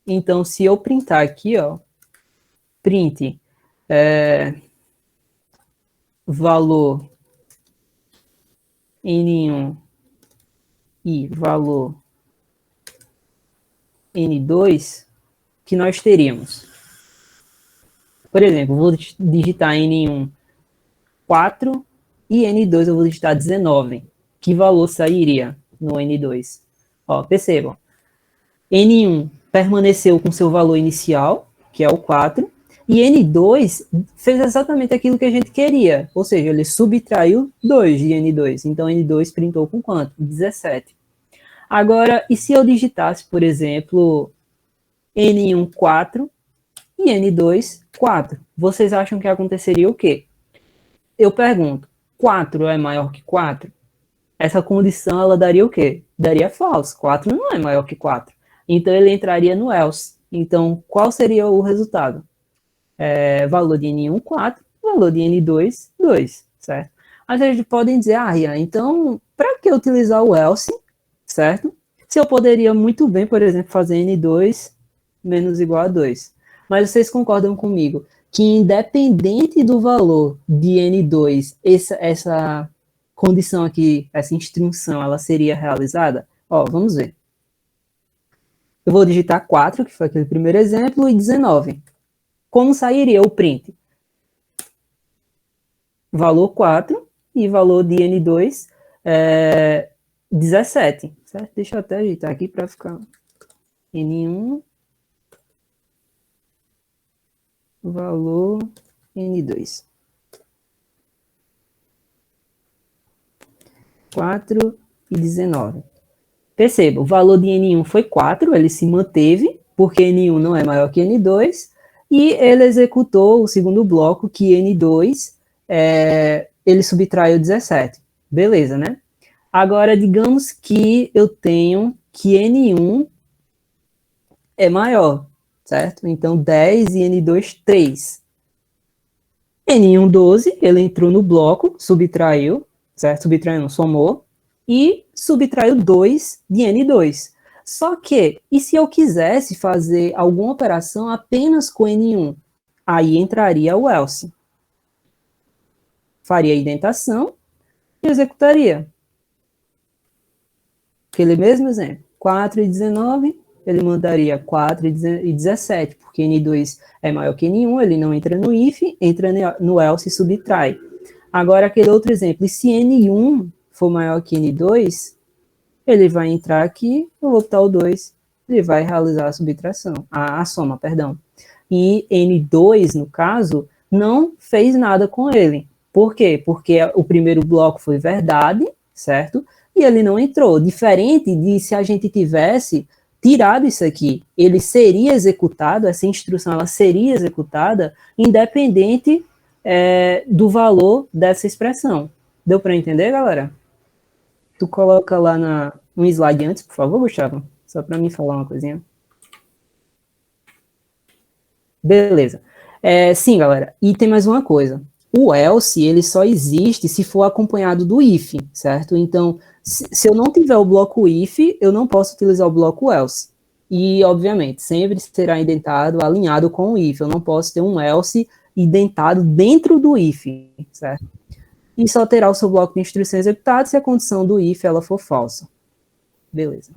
Então, se eu printar aqui, ó, print valor N1 e valor N2, que nós teríamos. Por exemplo, vou digitar N1 4 e N2 eu vou digitar 19. Que valor sairia no N2? Ó, percebam. N1 permaneceu com seu valor inicial, que é o 4, e N2 fez exatamente aquilo que a gente queria, ou seja, ele subtraiu 2 de N2, então N2 printou com quanto? 17. Agora, e se eu digitasse, por exemplo, N1 4 e N2 4? Vocês acham que aconteceria o quê? Eu pergunto, 4 é maior que 4? Essa condição, ela daria o quê? Daria false. 4 não é maior que 4. Então, ele entraria no else. Então, qual seria o resultado? Valor de N1, 4. Valor de N2, 2. Certo? Às vezes podem dizer, Rian, então, para que utilizar o else? Certo? Se eu poderia muito bem, por exemplo, fazer N2 menos igual a 2. Mas vocês concordam comigo que, independente do valor de N2, essa condição aqui, essa instrução, ela seria realizada? Ó, vamos ver. Eu vou digitar 4, que foi aquele primeiro exemplo, e 19. Como sairia o print? Valor 4 e valor de N2 17. Certo? Deixa eu até ajeitar aqui para ficar N1, valor N2. 4 e 19. Perceba, o valor de N1 foi 4, ele se manteve, porque N1 não é maior que N2, e ele executou o segundo bloco, que N2, ele subtraiu 17. Beleza, né? Agora, digamos que eu tenho que N1 é maior, certo? Então, 10 e N2, 3. N1, 12, ele entrou no bloco, subtraiu, certo? Subtraiu, não, somou, e subtraiu 2 de N2. Só que, e se eu quisesse fazer alguma operação apenas com N1? Aí entraria o else. Faria a indentação e executaria. Aquele mesmo exemplo. 4 e 19, ele mandaria 4 e 17, porque N2 é maior que N1, ele não entra no if, entra no else e subtrai. Agora, aquele outro exemplo, e se N1 for maior que N2, ele vai entrar aqui, eu vou botar o 2, ele vai realizar a subtração, a soma, perdão. E N2, no caso, não fez nada com ele. Por quê? Porque o primeiro bloco foi verdade, certo? E ele não entrou. Diferente de se a gente tivesse tirado isso aqui, ele seria executado, essa instrução ela seria executada independente do valor dessa expressão. Deu para entender, galera? Tu coloca lá um slide antes, por favor, Gustavo? Só para mim falar uma coisinha. Beleza. Sim, galera. E tem mais uma coisa. O else, ele só existe se for acompanhado do if, certo? Então, se eu não tiver o bloco if, eu não posso utilizar o bloco else. E, obviamente, sempre será indentado alinhado com o if. Eu não posso ter um else indentado dentro do if, certo? E só terá o seu bloco de instrução executado se a condição do if ela for falsa. Beleza.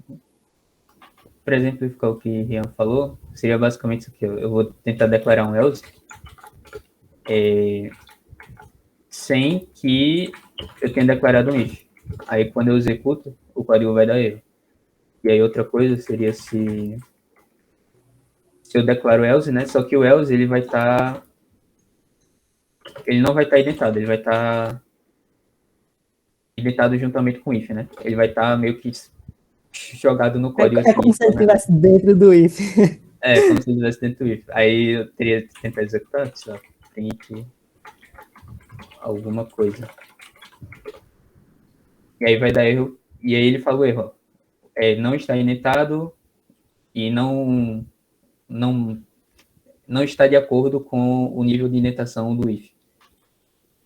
Para exemplificar o que Rian falou, seria basicamente isso aqui. Eu vou tentar declarar um else sem que eu tenha declarado um if. Aí, quando eu executo, o código vai dar erro. E aí, outra coisa seria se eu declaro else, né? Só que o else, ele vai estar... ele não vai estar identado, ele vai estar identado juntamente com o if, né? Ele vai estar meio que jogado no código assim. Como se ele estivesse dentro do if. Como se ele estivesse dentro do if. Aí eu teria que tentar executar, só print alguma coisa. E aí vai dar erro. E aí ele fala o erro. Não está indentado e não está de acordo com o nível de indentação do if.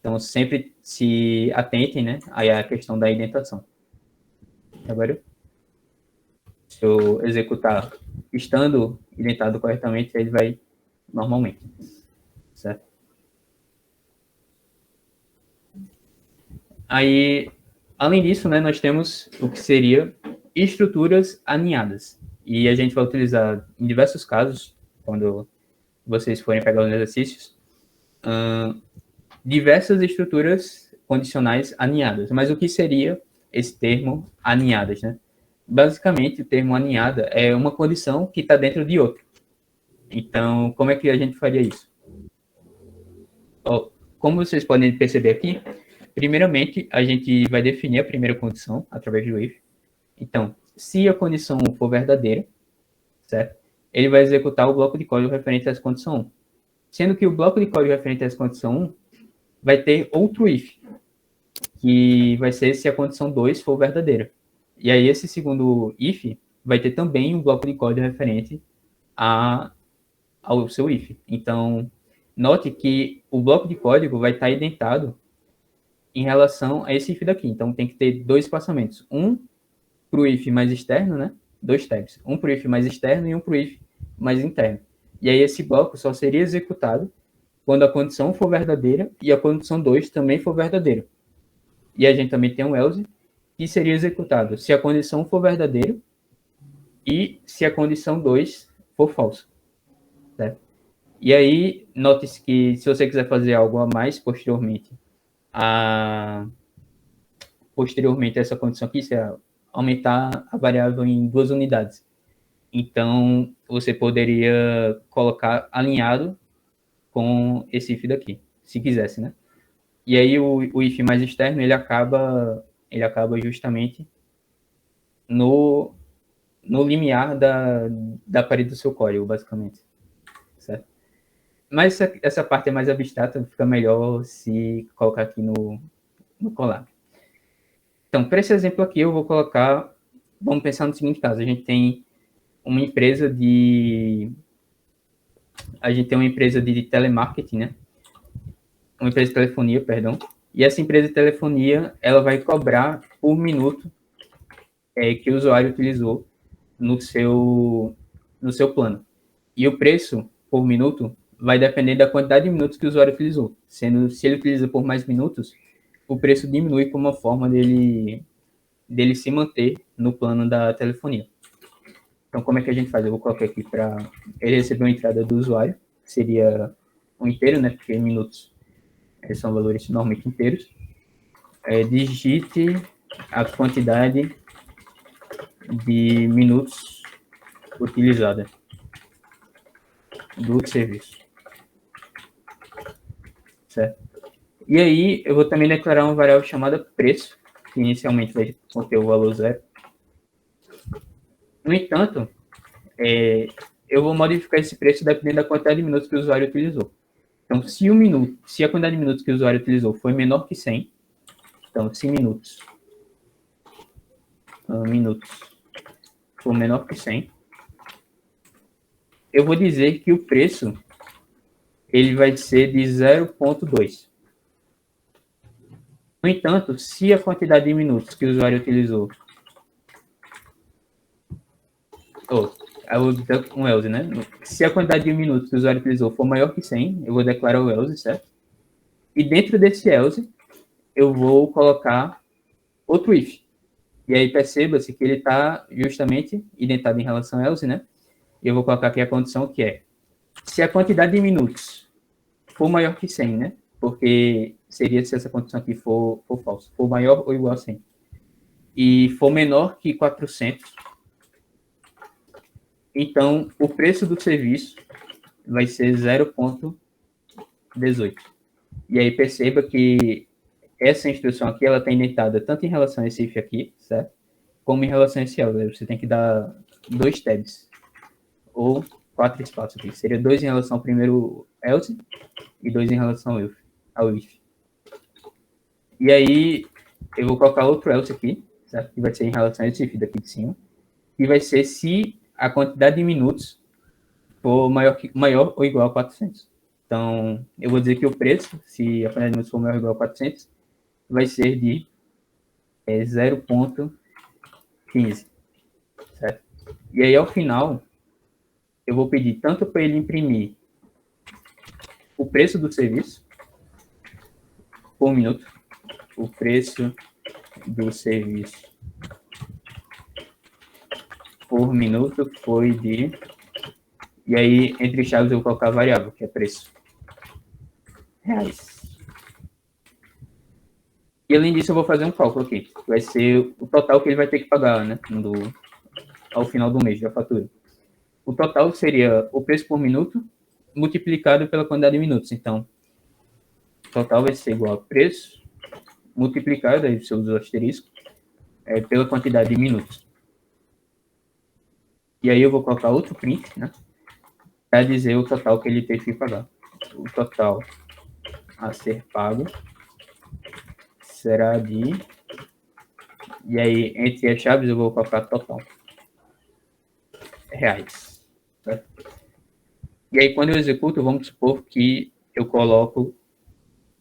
Então, sempre se atentem, né, aí a questão da indentação. Agora, se eu executar estando indentado corretamente, ele vai normalmente, certo? Aí, além disso, né, nós temos o que seria estruturas aninhadas. E a gente vai utilizar em diversos casos, quando vocês forem pegar os exercícios, diversas estruturas condicionais aninhadas. Mas o que seria esse termo aninhadas, né? Basicamente, o termo aninhada é uma condição que está dentro de outra. Então, como é que a gente faria isso? Como vocês podem perceber aqui, primeiramente, a gente vai definir a primeira condição através do if. Então, se a condição for verdadeira, certo? Ele vai executar o bloco de código referente a essa condição 1. Sendo que o bloco de código referente a essa condição 1 vai ter outro if, que vai ser se a condição 2 for verdadeira. E aí, esse segundo if vai ter também um bloco de código referente ao seu if. Então, note que o bloco de código vai estar identado em relação a esse if daqui. Então, tem que ter dois espaçamentos. Um para o if mais externo, né? 2 tabs. Um para o if mais externo e um para o if mais interno. E aí, esse bloco só seria executado quando a condição for verdadeira e a condição 2 também for verdadeira. E a gente também tem um else, que seria executado se a condição for verdadeira e se a condição 2 for falsa. Certo? E aí, note-se que se você quiser fazer algo a mais posteriormente a essa condição aqui, se é aumentar a variável em 2 unidades. Então, você poderia colocar alinhado com esse if daqui, se quisesse, né? E aí o if mais externo, ele acaba justamente no limiar da parede do seu código, basicamente. Certo? Mas essa parte é mais abstrata, fica melhor se colocar aqui no Colab. Então, para esse exemplo aqui, eu vou colocar... Vamos pensar no seguinte caso. A gente tem uma empresa de telemarketing, né? Uma empresa de telefonia, perdão. E essa empresa de telefonia, ela vai cobrar por minuto que o usuário utilizou no seu plano. E o preço por minuto vai depender da quantidade de minutos que o usuário utilizou. Sendo, se ele utiliza por mais minutos, o preço diminui como uma forma dele se manter no plano da telefonia. Então, como é que a gente faz? Eu vou colocar aqui para ele receber uma entrada do usuário, que seria um inteiro, né? Porque minutos são valores normalmente inteiros. Digite a quantidade de minutos utilizada do serviço. Certo? E aí, eu vou também declarar uma variável chamada preço, que inicialmente vai conter o valor 0. No entanto, eu vou modificar esse preço dependendo da quantidade de minutos que o usuário utilizou. Então, se a quantidade de minutos que o usuário utilizou foi menor que 100, então, se minutos for menor que 100, eu vou dizer que o preço ele vai ser de 0,2. No entanto, se a quantidade de minutos que o usuário utilizou, eu vou dizer um else, né? Se a quantidade de minutos que o usuário utilizou for maior que 100, eu vou declarar o else, certo? E dentro desse else, eu vou colocar outro if. E aí perceba-se que ele está justamente identado em relação ao else, né? E eu vou colocar aqui a condição que é, se a quantidade de minutos for maior que 100, né? Porque seria se essa condição aqui for falsa, for maior ou igual a 100. E for menor que 400, então o preço do serviço vai ser 0,18. E aí perceba que essa instrução aqui, ela está indentada tanto em relação a esse if aqui, certo? Como em relação a esse else. Você tem que dar 2 tabs, ou 4 espaços aqui. Seria 2 em relação ao primeiro else e 2 em relação ao if. E aí, eu vou colocar outro else aqui, certo? Que vai ser em relação a esse if daqui de cima. E vai ser se a quantidade de minutos for maior ou igual a 400. Então, eu vou dizer que o preço, se a quantidade de minutos for maior ou igual a 400, vai ser de 0,15, certo? E aí, ao final, eu vou pedir tanto para ele imprimir o preço do serviço por minuto, o preço do serviço por minuto foi de... E aí, entre chaves, eu vou colocar a variável, que é preço. Reais. E além disso, eu vou fazer um cálculo aqui, que vai ser o total que ele vai ter que pagar, né, ao final do mês da fatura. O total seria o preço por minuto multiplicado pela quantidade de minutos. Então, o total vai ser igual a preço multiplicado, aí você usa o asterisco, pela quantidade de minutos. E aí eu vou colocar outro print, né, para dizer o total que ele teve que pagar. O total a ser pago será de... E aí, entre as chaves, eu vou colocar total. Reais. Certo? E aí, quando eu executo, vamos supor que eu coloco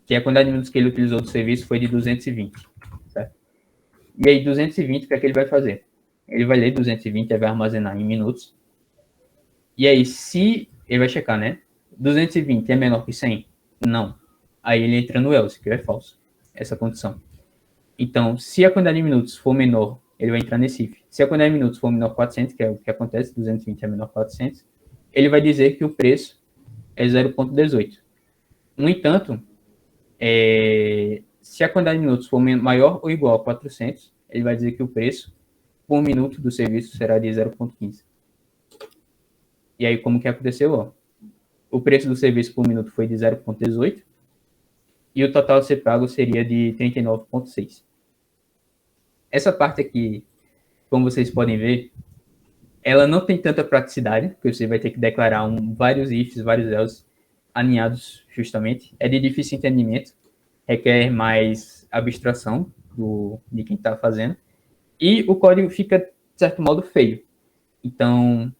que a quantidade de minutos que ele utilizou do serviço foi de 220. Certo? E aí, 220, o que é que ele vai fazer? Ele vai ler 220 e vai armazenar em minutos. E aí, se... Ele vai checar, né? 220 é menor que 100? Não. Aí ele entra no else, que é falso. Essa condição. Então, se a quantidade de minutos for menor, ele vai entrar nesse if. Se a quantidade de minutos for menor que 400, que é o que acontece, 220 é menor que 400, ele vai dizer que o preço é 0,18. No entanto, se a quantidade de minutos for maior ou igual a 400, ele vai dizer que o preço por minuto do serviço será de 0,15. E aí, como que aconteceu? Ó, o preço do serviço por minuto foi de 0,18 e o total a ser pago seria de 39,6. Essa parte aqui, como vocês podem ver, ela não tem tanta praticidade, porque você vai ter que declarar vários ifs, vários else alinhados justamente. É de difícil entendimento, requer mais abstração de quem está fazendo. E o código fica, de certo modo, feio. Então,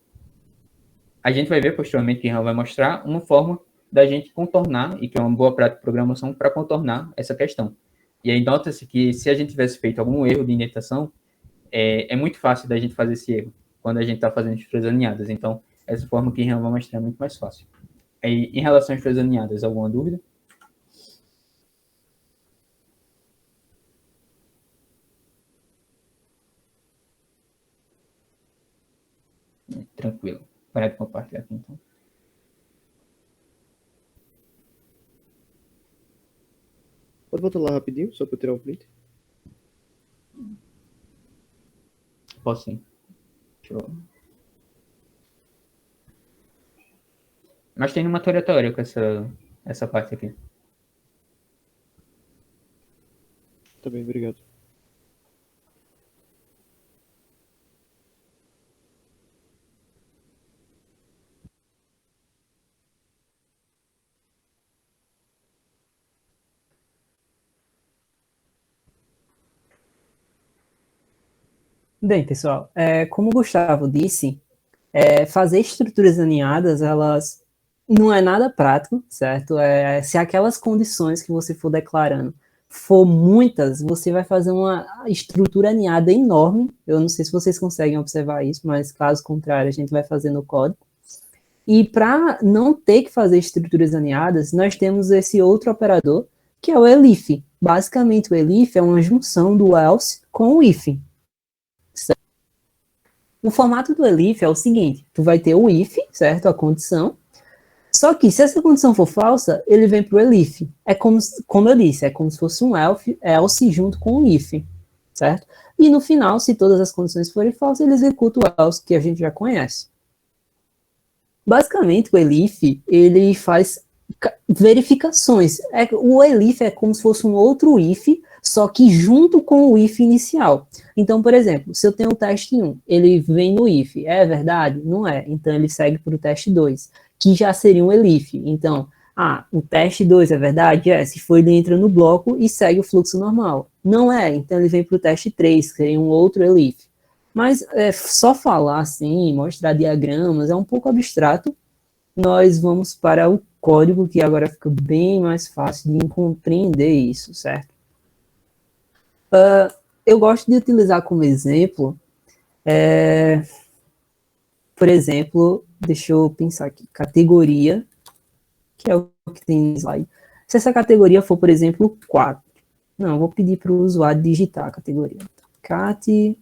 a gente vai ver posteriormente, que Renan vai mostrar, uma forma da gente contornar, e que é uma boa prática de programação, para contornar essa questão. E aí nota-se que se a gente tivesse feito algum erro de indentação, é muito fácil da gente fazer esse erro, quando a gente está fazendo estruturas alinhadas. Então, essa forma que Renan vai mostrar é muito mais fácil. Aí, em relação às estruturas alinhadas, alguma dúvida? Tranquilo. Parar de compartilhar aqui, então. Pode voltar lá rapidinho, só para eu tirar o print? Posso sim. Deixa eu... Mas tem uma teoria com essa parte aqui. Tá bem, obrigado. Bem, pessoal, como o Gustavo disse, fazer estruturas alinhadas, elas não é nada prático, certo? Se aquelas condições que você for declarando for muitas, você vai fazer uma estrutura aninhada enorme. Eu não sei se vocês conseguem observar isso, mas caso contrário, a gente vai fazer no código. E para não ter que fazer estruturas aninhadas, nós temos esse outro operador, que é o elif. Basicamente, o elif é uma junção do else com o if. Certo? O formato do elif é o seguinte, tu vai ter o if, certo? A condição. Só que se essa condição for falsa, ele vem para o elif. É como eu disse, é como se fosse um else junto com o if, certo? E no final, se todas as condições forem falsas, ele executa o else, que a gente já conhece. Basicamente, o elif, ele faz verificações. O elif é como se fosse um outro if, só que junto com o if inicial. Então, por exemplo, se eu tenho o teste 1, ele vem no if, é verdade? Não é. Então, ele segue para o teste 2, que já seria um elif. Então, o teste 2 é verdade? É. Se for, ele entra no bloco e segue o fluxo normal. Não é. Então, ele vem para o teste 3, que seria um outro elif. Mas só falar assim, mostrar diagramas, é um pouco abstrato. Nós vamos para o código, que agora fica bem mais fácil de compreender isso, certo? Eu gosto de utilizar como exemplo, por exemplo, deixa eu pensar aqui, categoria, que é o que tem no slide. Se essa categoria for, por exemplo, 4, não, eu vou pedir para o usuário digitar a categoria. Cat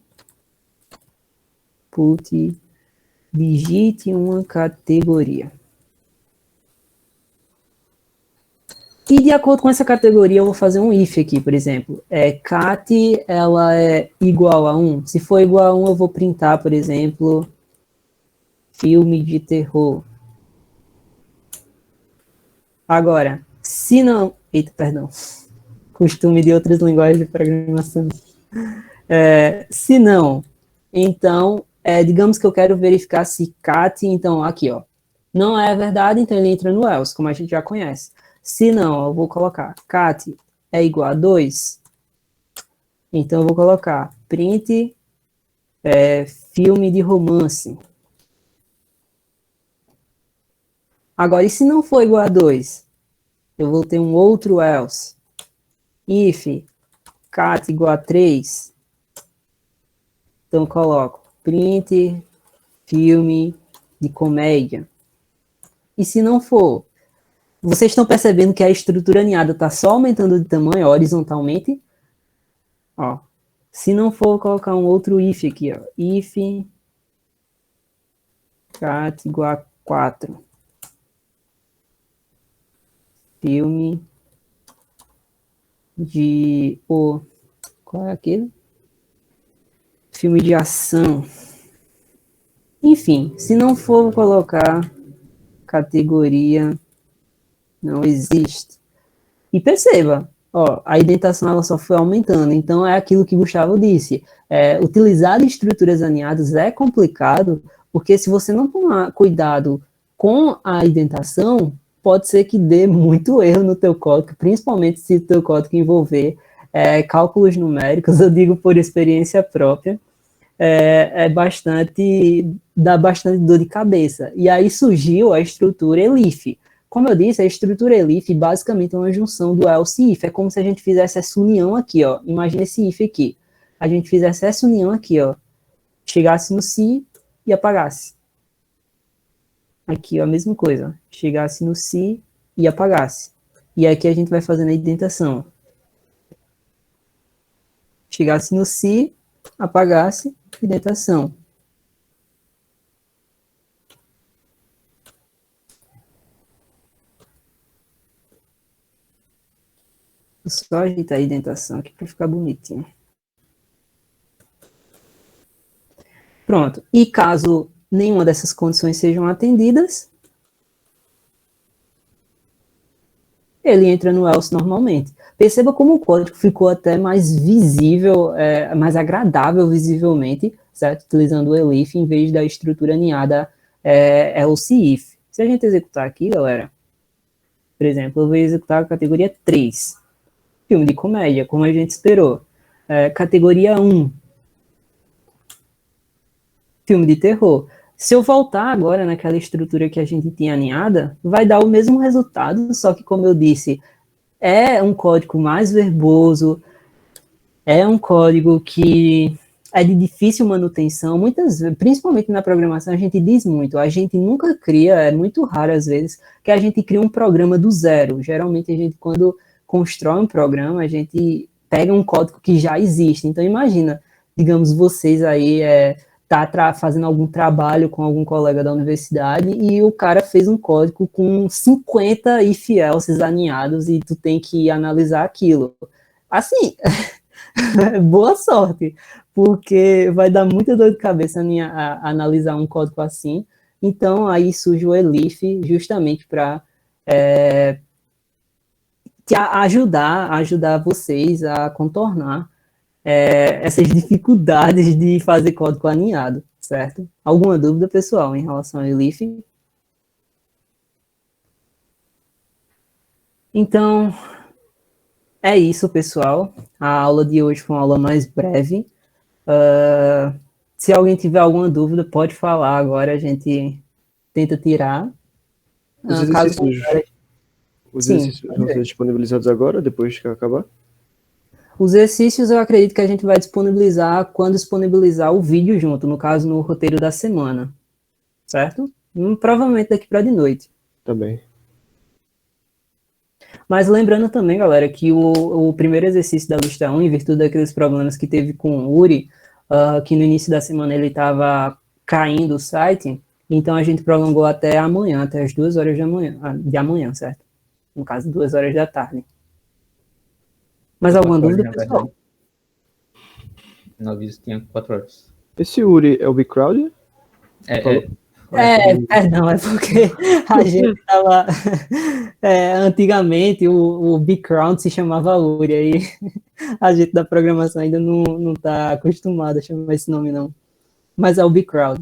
put, digite uma categoria. E de acordo com essa categoria, eu vou fazer um if aqui, por exemplo. Cat, ela é igual a 1. Se for igual a 1, eu vou printar, por exemplo, filme de terror. Agora, se não... Eita, perdão. Costume de outras linguagens de programação. Se não, então, digamos que eu quero verificar se cat, então, aqui, ó, não é verdade, então ele entra no else, como a gente já conhece. Se não, eu vou colocar cat é igual a 2, então eu vou colocar print filme de romance. Agora, e se não for igual a 2? Eu vou ter um outro else. If cat igual a 3, então eu coloco print filme de comédia. E se não for? Vocês estão percebendo que a estrutura aninhada está só aumentando de tamanho horizontalmente? Ó, se não for, vou colocar um outro if aqui, ó. If cat igual a 4. Filme de... qual é aquele? Filme de ação. Enfim, se não for, vou colocar categoria não existe. E perceba, ó, a indentação ela só foi aumentando. Então, é aquilo que Gustavo disse. Utilizar estruturas aninhadas é complicado, porque se você não tomar cuidado com a indentação, pode ser que dê muito erro no teu código, principalmente se o teu código envolver cálculos numéricos, eu digo por experiência própria, dá bastante dor de cabeça. E aí surgiu a estrutura elif. Como eu disse, a estrutura elif basicamente é uma junção do else e if. É como se a gente fizesse essa união aqui, ó. Imagina esse if aqui. A gente fizesse essa união aqui, ó. Chegasse no si e apagasse. Aqui, ó, a mesma coisa. Chegasse no si e apagasse. E aqui a gente vai fazendo a indentação. Chegasse no si, apagasse, indentação. Vou só ajeitar a indentação aqui para ficar bonitinho. Pronto. E caso nenhuma dessas condições sejam atendidas, ele entra no else normalmente. Perceba como o código ficou até mais visível, mais agradável visivelmente, certo? Utilizando o elif em vez da estrutura aninhada else if. Se a gente executar aqui, galera, por exemplo, eu vou executar a categoria 3, filme de comédia, como a gente esperou. Categoria 1, filme de terror. Se eu voltar agora naquela estrutura que a gente tinha alinhada, vai dar o mesmo resultado, só que, como eu disse, é um código mais verboso, é um código que é de difícil manutenção. Muitas vezes, principalmente na programação, a gente diz muito, a gente nunca cria, é muito raro às vezes, que a gente cria um programa do zero. Geralmente a gente, quando constrói um programa, a gente pega um código que já existe. Então imagina, digamos, vocês aí fazendo algum trabalho com algum colega da universidade e o cara fez um código com 50 if-elses alinhados e tu tem que analisar aquilo. Assim, boa sorte, porque vai dar muita dor de cabeça a analisar um código assim. Então, aí surge o Elif justamente para ajudar vocês a contornar essas dificuldades de fazer código alinhado, certo? Alguma dúvida, pessoal, em relação ao Elif? Então, é isso, pessoal. A aula de hoje foi uma aula mais breve. Se alguém tiver alguma dúvida, pode falar agora, a gente tenta tirar. Os exercícios vão ser disponibilizados agora, depois que acabar? Os exercícios eu acredito que a gente vai disponibilizar quando disponibilizar o vídeo junto, no caso, no roteiro da semana. Certo? Provavelmente daqui para de noite. Tá bem. Mas lembrando também, galera, que o primeiro exercício da lista 1, em virtude daqueles problemas que teve com o Uri, que no início da semana ele estava caindo o site, então a gente prolongou até amanhã, até as 2 horas de amanhã, certo? No caso, 2 horas da tarde. Mais alguma dúvida, pessoal? No aviso tinha 4 horas. Esse Uri é o Big Crowd? Perdão, é porque a gente tava... antigamente o Big Crowd se chamava Uri, aí a gente da programação ainda não tá acostumado a chamar esse nome, não. Mas é o Big Crowd.